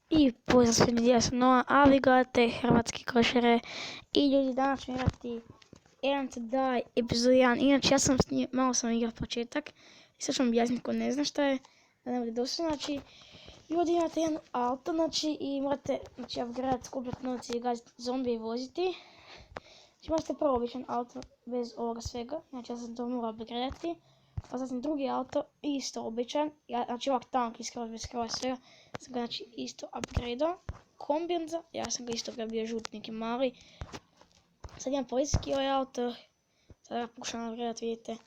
I pozdrav svi ljudi, ja sam Noa, a vi gledate Hrvatski košare. I ljudi, danas ću igrati Errand to Die epizod 1. Inače, ja sam malo sam igrao početak. I sad ću vam objasniti ko ne zna šta je, da ne bude dosta. Znači, ljudi imate jedan auto, znači, i morate, znači, upgrade, skupljati novce i gaziti zombije i voziti. Znači, možete prvo običan auto bez ovoga svega, znači ja sam to morao upgradeati. A zatim drugi auto, isto običan, znači ovak tank iskroz bez krova svega, sam ga znači isto upgradeao. Kombinza, ja sam ga isto bio žut neki mali. Sad imam policijski ovaj auto, sad ga pokušam upgradeati, vidite,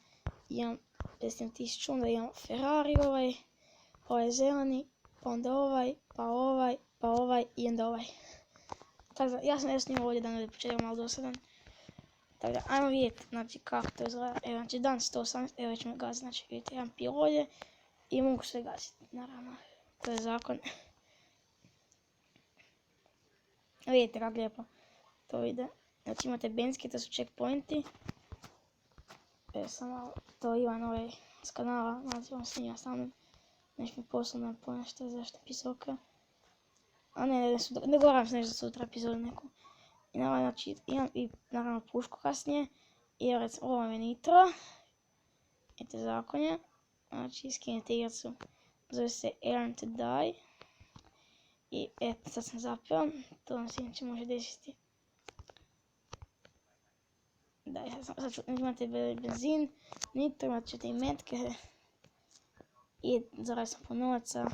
imam 50.000, onda imam Ferrari ovaj zeleni, pa onda ovaj, pa ovaj, pa ovaj i onda ovaj. Tako da, ja sam snimao ovdje da ne bude početak malo dosadan. Tako da, ajmo vidjeti, znači, kako to izgleda. Evo, znači, dan 118, evo već me gazi, znači, vidite, imam pil ovdje i mogu sve gaziti, naravno, to je zakon. Vidite kako lijepo to ide. Znači, imate benzinske, to su checkpointi. Evo, sam malo, to Ivan ovaj s kanala, znači, on snima sa mnom. Nešto mi poslao nam ponešto, zašto pisoka. A ne govorim se nešto sutra epizodu neku. I naravno, znači, imam i naravno pušku kasnije. I evo recimo, ovo je nitro. Eto zakonje. Znači, skinite igracu. Zove se Errand to Die. I eto, sad sam zapeo. To vam se inače može desiti. Da, sad ću, imate benzin, nitro, imat ćete i metke. I zaradi sam po novaca.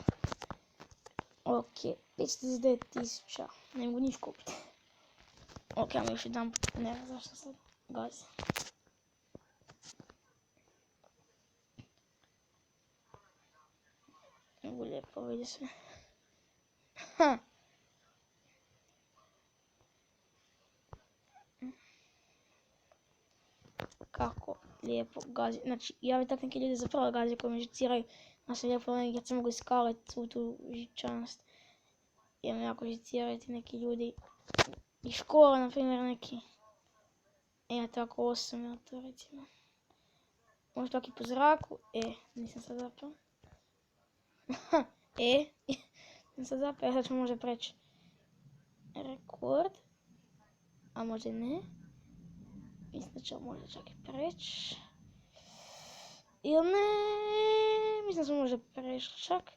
Ok, 549.000. Ne mogu niš kupiti. Ok, ajmo još jedan put, ne znam zašto sad gazi. Mogu lijepo vidjeti sve. Kako lijepo gazi. Znači, ja bi tak neki ljudi zapravo gazi koji me žiciraju. Znači, lijepo jer se mogu iskaliti u tu žičanost. Jer me jako žiciraju ti neki ljudi. I škola, na primjer, neki. Ja tako 8, ja to recimo. Možda tako i po zraku. Nisam sad zapao. Nisam sad zapao, sad ću možda preći rekord. A možda ne. Mislim da ću možda čak i preći. Ili ne. Mislim da smo možda prešli čak.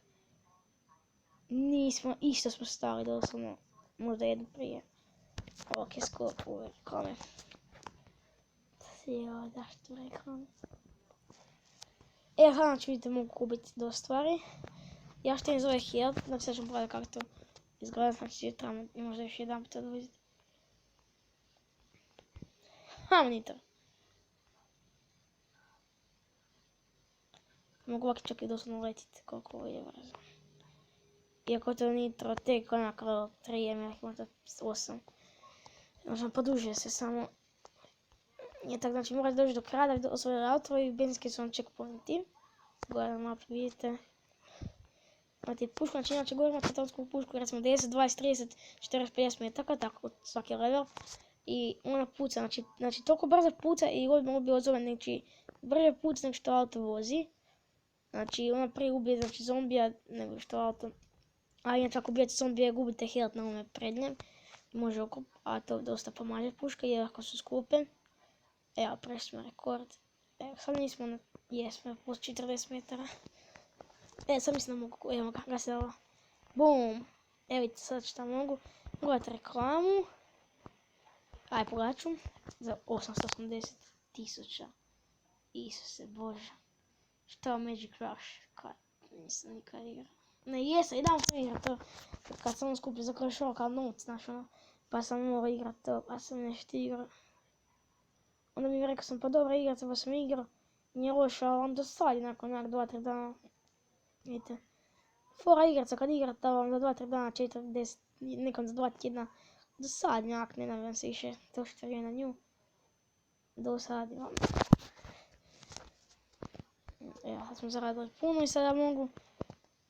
Nismo, isto smo stali doslovno. Možda jednu prije. Ok, skop uvijek, kome. Sjeo, da što rekao. Znači vidite mogu kupiti dosta stvari. Ja što ne zove health, znači sad ću pogledati kako to izgleda, znači tamo i možda još jedan put odvoziti. Nitro. Mogu ovak čak i doslovno letiti koliko ovo je brzo. Iako to nitro tek onako 3 ml, možda 8. Možda podužuje se samo. Je tako, znači morate doći do kraja da osvojili auto i benzinske su vam checkpointi. Gore na mapu vidite. Imate pušku, znači inače gore imate automatsku pušku, recimo 10, 20, 30, 40, 50 metaka, tako svaki level. I ona puca, znači toliko brzo puca i mogu bi odzove, znači brže puca nego što auto vozi. Znači ona prije ubije znači, zombija nego što auto. A inače ako ubijete zombije gubite health na ovome prednjem. Može oko, a to dosta pomaže puška jer ako su skupe. Evo, prešli smo rekord. Evo, sad nismo na... Jesmo, plus 40 metara. Sad mislim da mogu... Evo ga se dala. Boom! Evo vidite sad šta mogu. Gledajte reklamu. Aj, pogledat ću. Za 880.000. Isuse Bože. Šta je Magic Rush? Kad? Nisam nikad igrao. Ne, jesam, jedan sam igrao to. Kad sam skupio za Clash Royale kao novac, znaš ono. Pa sam morao igrat to, pa sam nešto igrao. Onda mi rekao sam pa dobro igrat, pa sam igrao. Nije loše, ali vam dosadi nakon 2-3 dana. Vidite. Fora igraca kad igrate vam za 2-3 dana, 4-10, nekom za 2 tjedna. Dosadi njak, ne navijam se više trošiti vrijeme na nju. Dosadi vam. Evo, sad smo zaradili puno i sada mogu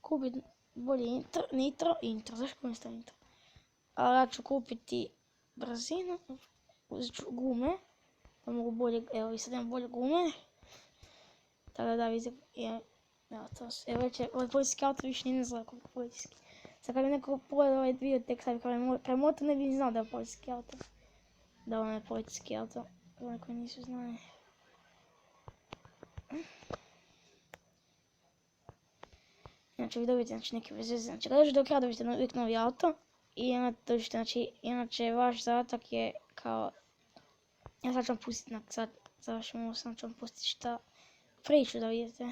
kupiti bolje intro, zašto mi stavi intro? Ali ja ću kupiti brzinu, uzet ću gume, da mogu bolje, evo i sad imam bolje gume. Tako da vidite, evo to su, evo već je, ovaj policijski auto više nije izgleda kako policijski. Sad kad bi neko pogleda ovaj video tek sad premoto ne bi znao da je policijski auto. Da ono je policijski auto. Oni koji nisu znali. Znači vi dobijete neke veze. Znači kad dođete do kraja dobijete uvijek novi auto. I onda dođete, znači inače vaš zadatak je kao... Ja sad ću vam pustiti, sad završimo ovo, sam ću vam pustiti šta priču da vidite.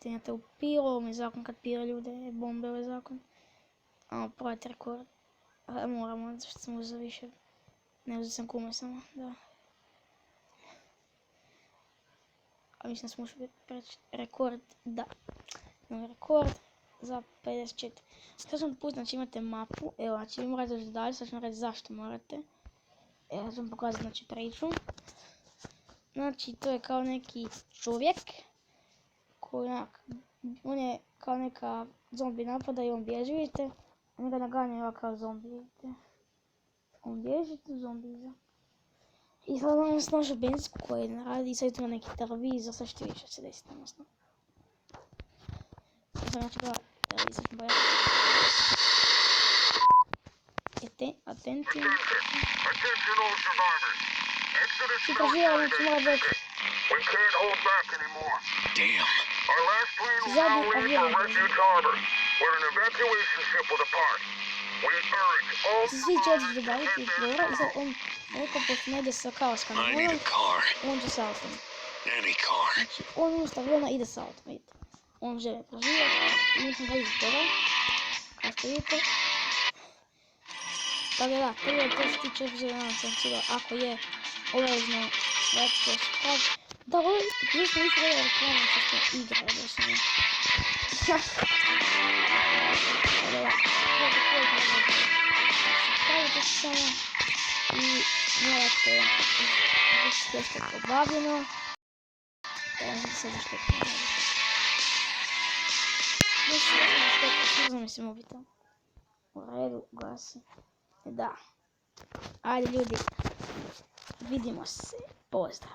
Imate u pilu, ovo je zakon kad pira ljude, bombe ovaj zakon. Provajte rekord. Moramo, zašto sam uzeo više. Ne uzeo sam kume samo, da. A mislim da smo ušli preći rekord, da. Imamo rekord za 54. Sad ću vam pustiti, znači imate mapu, evo, znači vi morate doći dalje, sad ću vam reći zašto morate. Evo, ću vam pokazati, znači, priču. Znači, to je kao neki čovjek, koji on je kao neka zombi napada i on bježi, vidite. On ga naganja ovako kao zombi, vidite. On bježi, tu zombi iza. I sad on snažu benzinsku koja ne radi i sad ima neki televizor, sad što više se desiti odnosno. Znači gleda televizor boja. Atenti. Svi kaživaju, znači mora doći. Zadnji avion dođe. Svi će otići dobaviti dobro i sad on neko pošto ne ide sa kao s kamionom, on će s autom. Znači on umjesto aviona ide s autom, vidite. On žele preživjeti i mislim da ide toga, kao što vidite. Tako da, prvo je to što tiče epizoda, nadam se vam sigurno, ako je obavezno like, subscribe. Da, ovo je smo više gledali reklamu što smo igrali, da sam je. Stavite se samo i morate sve što je obavljeno. Da vam se za što je obavljeno. Mislim da se mobitel. U redu, gasi. Da. Ajde ljudi, vidimo se. Pozdrav.